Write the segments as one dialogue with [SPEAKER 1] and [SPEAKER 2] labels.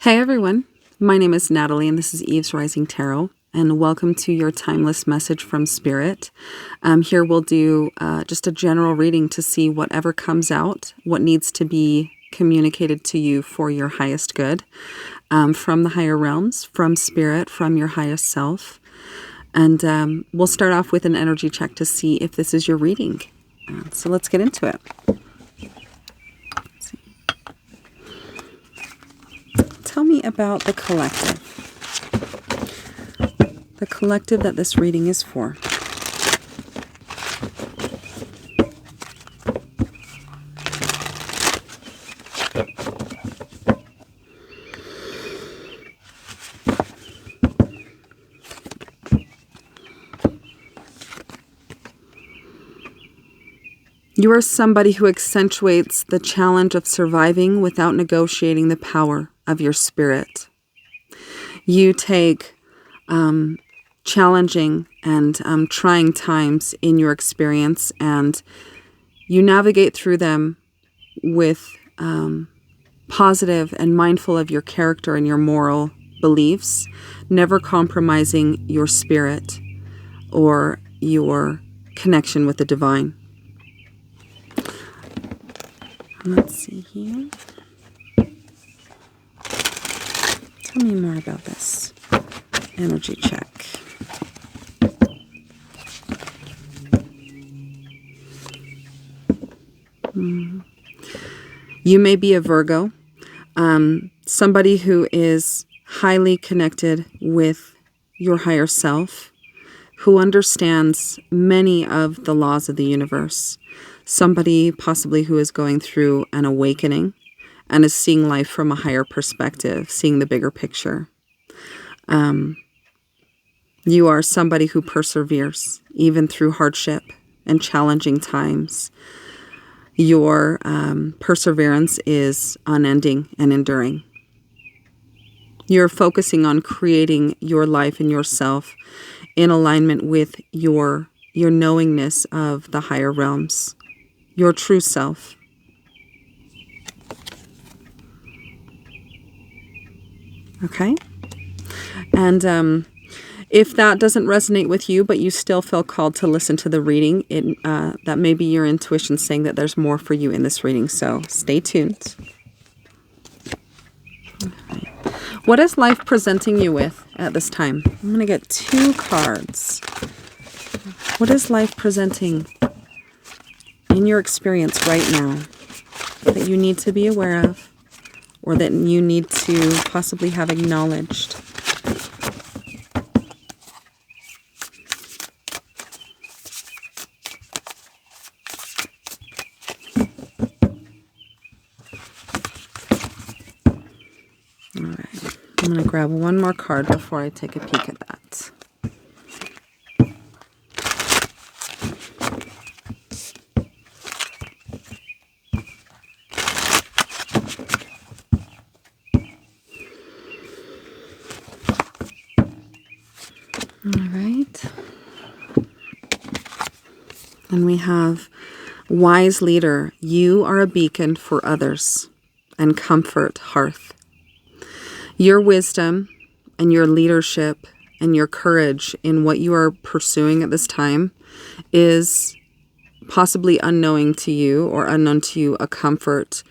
[SPEAKER 1] Hey everyone, my name is Natalie and this is Eve's Rising Tarot, and welcome to your timeless message from Spirit. Here we'll do just a general reading to see whatever comes out, what needs to be communicated to you for your highest good, from the higher realms, from Spirit, from your highest self. And we'll start off with an energy check to see if this is your reading. So let's get into it. Tell me about the collective that this reading is for. You are somebody who accentuates the challenge of surviving without negotiating the power of your spirit. You take challenging and trying times in your experience, and you navigate through them with positive and mindful of your character and your moral beliefs, never compromising your spirit or your connection with the divine. Let's see here. Tell me more about this energy check. You may be a Virgo, somebody who is highly connected with your higher self, who understands many of the laws of the universe. Somebody possibly who is going through an awakening and is seeing life from a higher perspective, seeing the bigger picture. You are somebody who perseveres, even through hardship and challenging times. Your perseverance is unending and enduring. You're focusing on creating your life and yourself in alignment with your knowingness of the higher realms, your true self. Okay? And if that doesn't resonate with you, but you still feel called to listen to the reading, that may be your intuition saying that there's more for you in this reading. So stay tuned. Okay. What is life presenting you with at this time? I'm going to get 2 cards. What is life presenting in your experience right now that you need to be aware of, or that you need to possibly have acknowledged? All right, I'm going to grab one more card before I take a peek at that. All right. And we have wise leader. You are a beacon for others and comfort hearth. Your wisdom and your leadership and your courage in what you are pursuing at this time is possibly unknowing to you or unknown to you, a comfort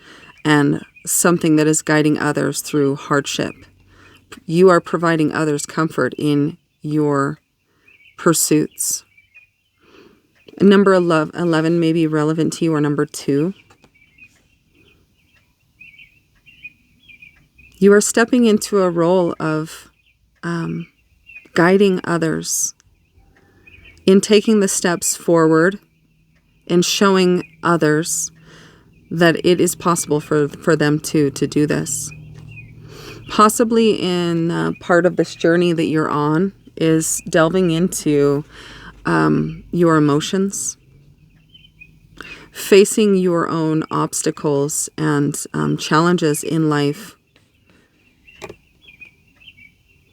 [SPEAKER 1] and something that is guiding others through hardship. You are providing others comfort in your pursuits. Number 11 may be relevant to you, or number 2. You are stepping into a role of guiding others in taking the steps forward and showing others that it is possible for them to do this. Possibly in part of this journey that you're on is delving into your emotions, facing your own obstacles and challenges in life,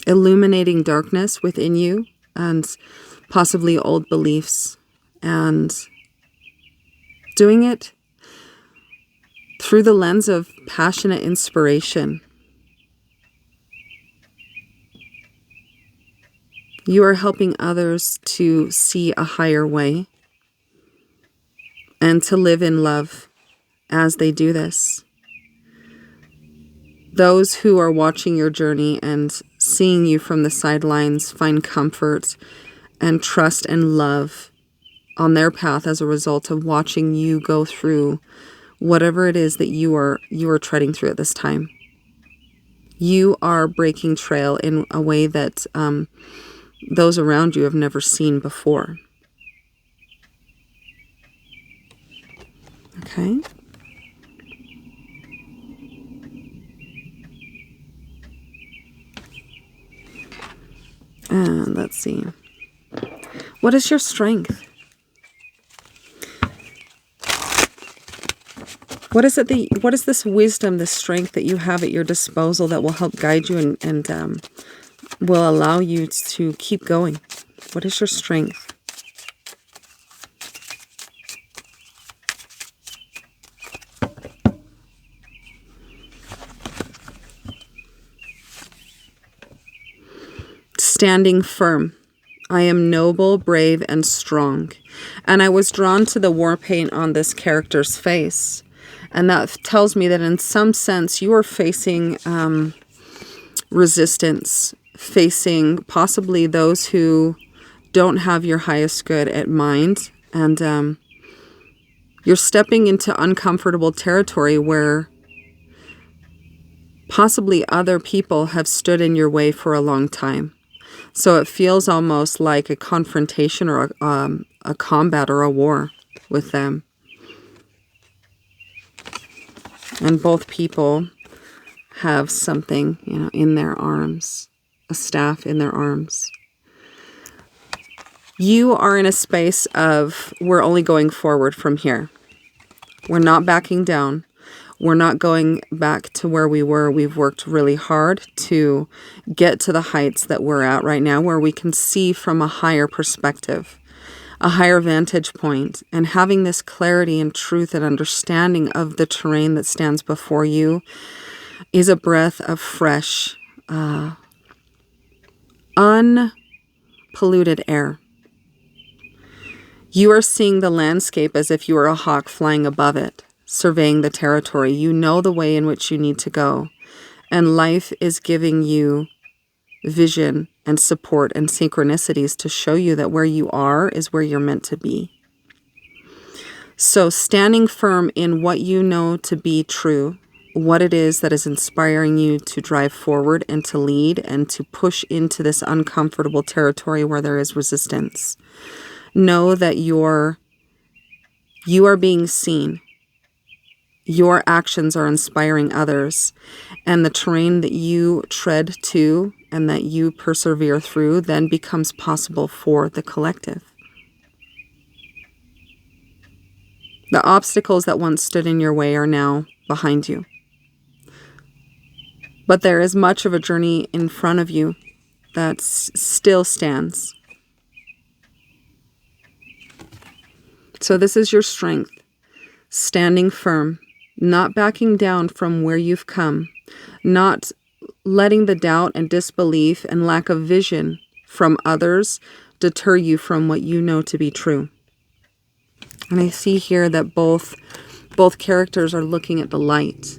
[SPEAKER 1] illuminating darkness within you and possibly old beliefs, and doing it through the lens of passionate inspiration You are helping others to see a higher way and to live in love as they do this. Those who are watching your journey and seeing you from the sidelines find comfort and trust and love on their path as a result of watching you go through whatever it is that you are treading through at this time. You are breaking trail in a way that those around you have never seen before. Okay. And let's see. What is your strength? What is this wisdom, this strength that you have at your disposal that will help guide you and will allow you to keep going? What is your strength? Standing firm. I am noble, brave, and strong. And I was drawn to the war paint on this character's face. And that tells me that in some sense you are facing resistance, facing possibly those who don't have your highest good at mind. And you're stepping into uncomfortable territory where possibly other people have stood in your way for a long time. So it feels almost like a confrontation or a combat or a war with them. And both people have something, in their arms, a staff in their arms. You are in a space of, we're only going forward from here. We're not backing down. We're not going back to where we were. We've worked really hard to get to the heights that we're at right now, where we can see from a higher perspective, a higher vantage point, and having this clarity and truth and understanding of the terrain that stands before you is a breath of fresh, unpolluted air. You are seeing the landscape as if you were a hawk flying above it, surveying the territory. You know the way in which you need to go, and life is giving you vision and support and synchronicities to show you that where you are is where you're meant to be. So standing firm in what you know to be true, what it is that is inspiring you to drive forward and to lead and to push into this uncomfortable territory where there is resistance. Know that you are being seen. Your actions are inspiring others, and the terrain that you tread to and that you persevere through then becomes possible for the collective. The obstacles that once stood in your way are now behind you. But there is much of a journey in front of you that still stands. So this is your strength, standing firm, not backing down from where you've come, not letting the doubt and disbelief and lack of vision from others deter you from what you know to be true. And I see here that both characters are looking at the light,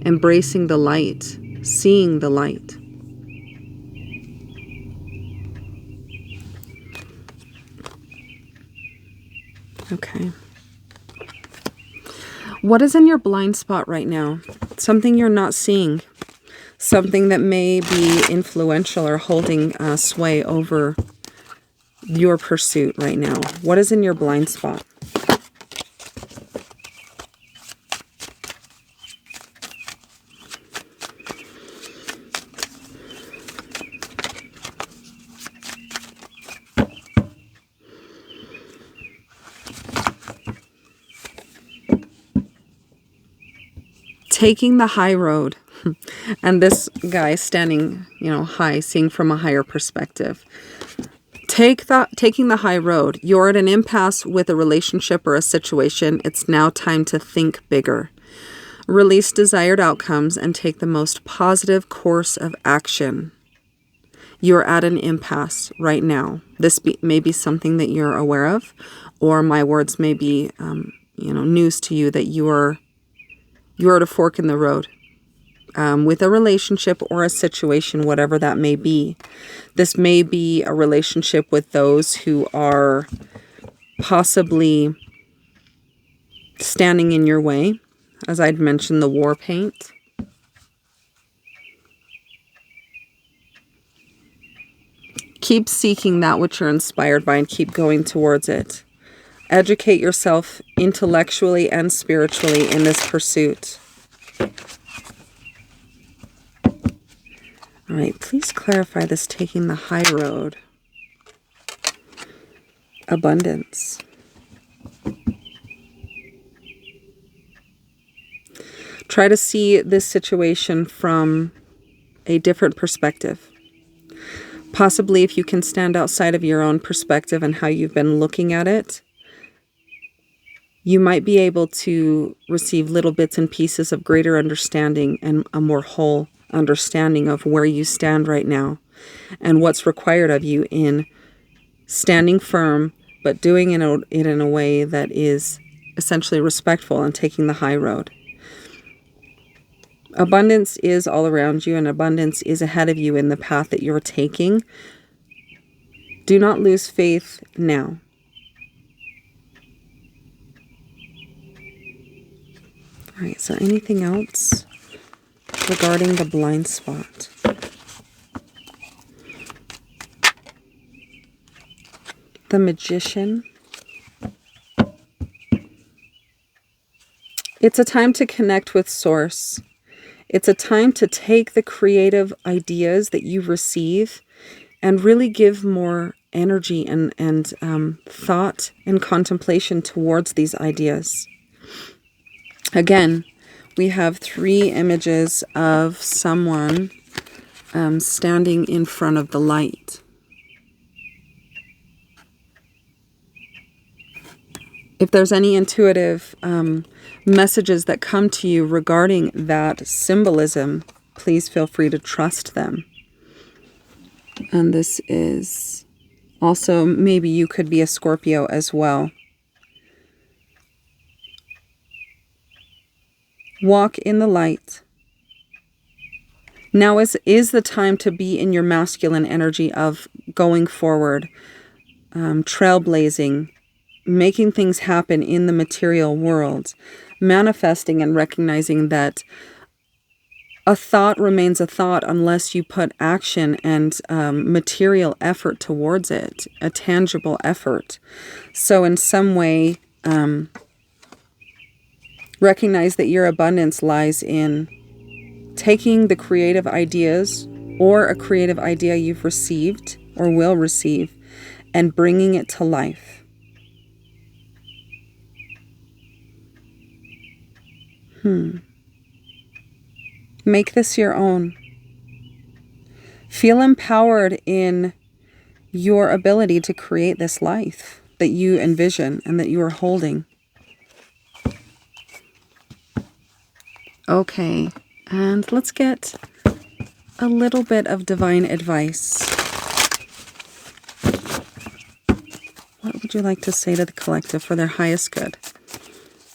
[SPEAKER 1] embracing the light, seeing the light. Okay. What is in your blind spot right now? Something you're not seeing. Something that may be influential or holding sway over your pursuit right now. What is in your blind spot? Taking the high road. And this guy standing, high, seeing from a higher perspective. Taking the high road. You're at an impasse with a relationship or a situation. It's now time to think bigger. Release desired outcomes and take the most positive course of action. You're at an impasse right now. This may be something that you're aware of, or my words may be, news to you, that you're at a fork in the road with a relationship or a situation, whatever that may be. This may be a relationship with those who are possibly standing in your way. As I'd mentioned, the war paint. Keep seeking that which you're inspired by and keep going towards it. Educate yourself intellectually and spiritually in this pursuit. All right, please clarify this taking the high road. Abundance. Try to see this situation from a different perspective. Possibly if you can stand outside of your own perspective and how you've been looking at it, you might be able to receive little bits and pieces of greater understanding and a more whole understanding of where you stand right now and what's required of you in standing firm, but doing it in a way that is essentially respectful and taking the high road. Abundance is all around you, and abundance is ahead of you in the path that you're taking. Do not lose faith now. All right, is there anything else regarding the blind spot? The Magician. It's a time to connect with Source. It's a time to take the creative ideas that you receive and really give more energy and thought and contemplation towards these ideas. Again, we have 3 images of someone standing in front of the light. If there's any intuitive messages that come to you regarding that symbolism, please feel free to trust them. And this is also, maybe you could be a Scorpio as well. Walk in the light. Now is the time to be in your masculine energy of going forward, trailblazing, making things happen in the material world, manifesting and recognizing that a thought remains a thought unless you put action and material effort towards it, a tangible effort. So in some way, recognize that your abundance lies in taking the creative ideas or a creative idea you've received or will receive and bringing it to life. Make this your own. Feel empowered in your ability to create this life that you envision and that you are holding. Okay, and let's get a little bit of divine advice. What would you like to say to the collective for their highest good?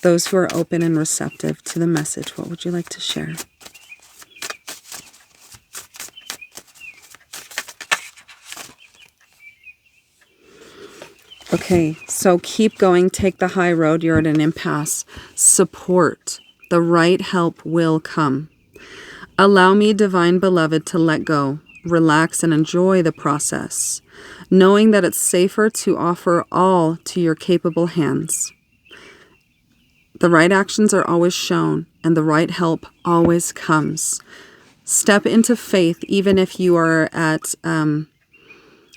[SPEAKER 1] Those who are open and receptive to the message, what would you like to share? Okay, so keep going, take the high road, you're at an impasse. Support, the right help will come. Allow me, divine beloved, to let go, relax and enjoy the process, knowing that it's safer to offer all to your capable hands. The right actions are always shown, and the right help always comes. Step into faith, even if you are at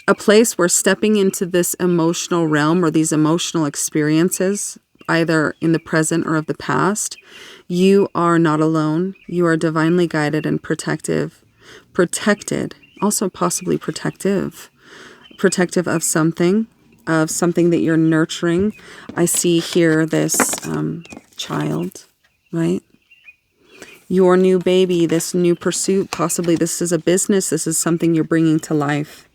[SPEAKER 1] a place where stepping into this emotional realm or these emotional experiences, either in the present or of the past, you are not alone. You are divinely guided and protected, also possibly protective of something that you're nurturing. I see here this child, right? your new baby, this new pursuit. Possibly this is a business. This is something you're bringing to life.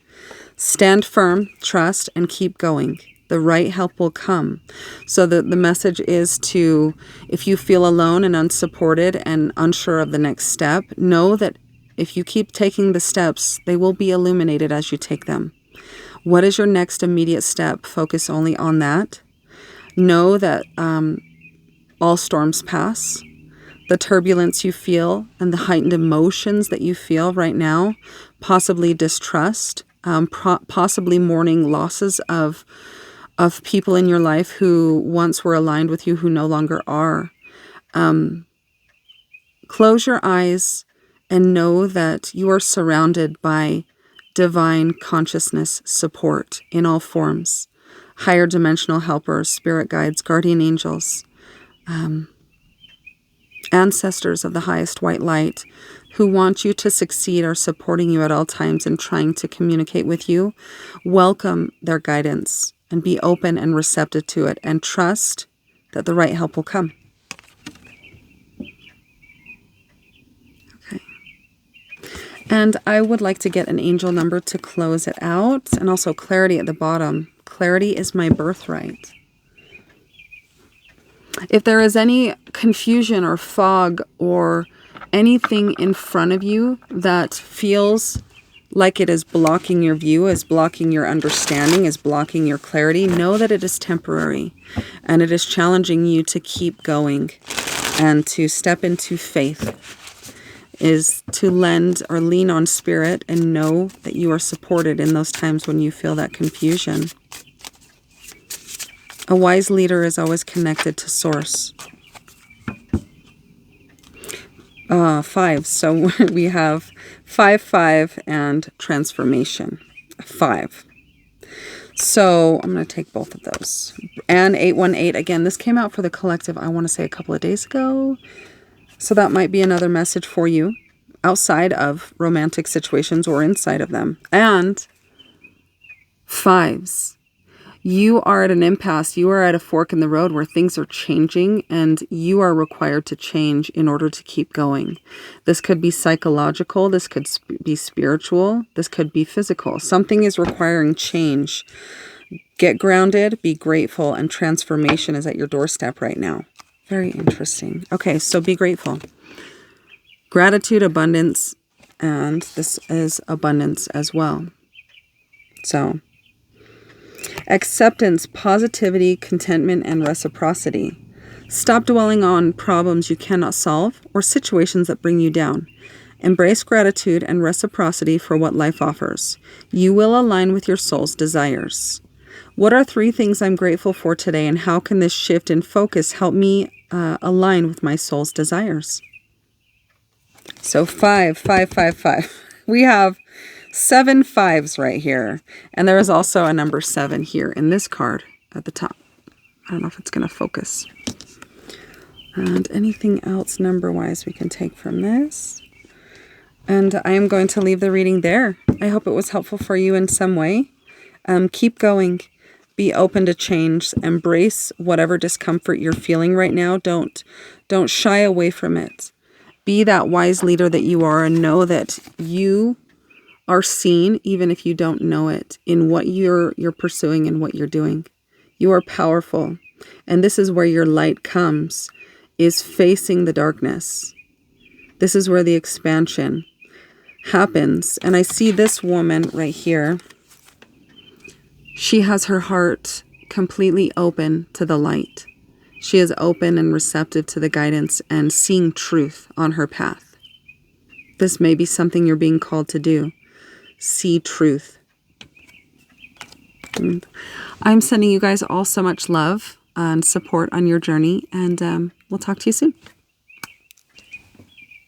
[SPEAKER 1] Stand firm, trust, and keep going. The right help will come. So the message is to, if you feel alone and unsupported and unsure of the next step, know that if you keep taking the steps, they will be illuminated as you take them. What is your next immediate step? Focus only on that. Know that all storms pass. The turbulence you feel and the heightened emotions that you feel right now, possibly distrust, possibly mourning losses of people in your life who once were aligned with you, who no longer are. Close your eyes and know that you are surrounded by divine consciousness support in all forms. Higher dimensional helpers, spirit guides, guardian angels, ancestors of the highest white light who want you to succeed are supporting you at all times and trying to communicate with you. Welcome their guidance and be open and receptive to it, and trust that the right help will come. Okay. And I would like to get an angel number to close it out, and also clarity at the bottom. Clarity is my birthright. If there is any confusion or fog or anything in front of you that feels like it is blocking your view, is blocking your understanding, is blocking your clarity, know that it is temporary, and it is challenging you to keep going and to step into faith, is to lend or lean on spirit and know that you are supported in those times when you feel that confusion. A wise leader is always connected to source. 5. So we have 5, 5, and transformation. 5. So I'm going to take both of those. And 818. Again, this came out for the collective, I want to say a couple of days ago. So that might be another message for you outside of romantic situations or inside of them. And 5s. You are at an impasse. You are at a fork in the road where things are changing and you are required to change in order to keep going. This could be psychological. This could be spiritual. This could be physical. Something is requiring change. Get grounded, be grateful, and transformation is at your doorstep right now. Very interesting. Okay, so be grateful. Gratitude, abundance, and this is abundance as well. So acceptance, positivity, contentment, and reciprocity. Stop dwelling on problems you cannot solve or situations that bring you down. Embrace gratitude and reciprocity for what life offers. You will align with your soul's desires. What are 3 things I'm grateful for today, and how can this shift in focus help me align with my soul's desires? So 5, 5, 5, 5. We have 7 5s right here. And there is also a number 7 here in this card at the top. I don't know if it's going to focus. And anything else number-wise we can take from this. And I am going to leave the reading there. I hope it was helpful for you in some way. Keep going. Be open to change. Embrace whatever discomfort you're feeling right now. Don't shy away from it. Be that wise leader that you are, and know that you are seen, even if you don't know it, in what you're pursuing and what you're doing. You are powerful. And this is where your light comes, is facing the darkness. This is where the expansion happens. And I see this woman right here. She has her heart completely open to the light. She is open and receptive to the guidance and seeing truth on her path. This may be something you're being called to do. See truth. And I'm sending you guys all so much love and support on your journey, and we'll talk to you soon.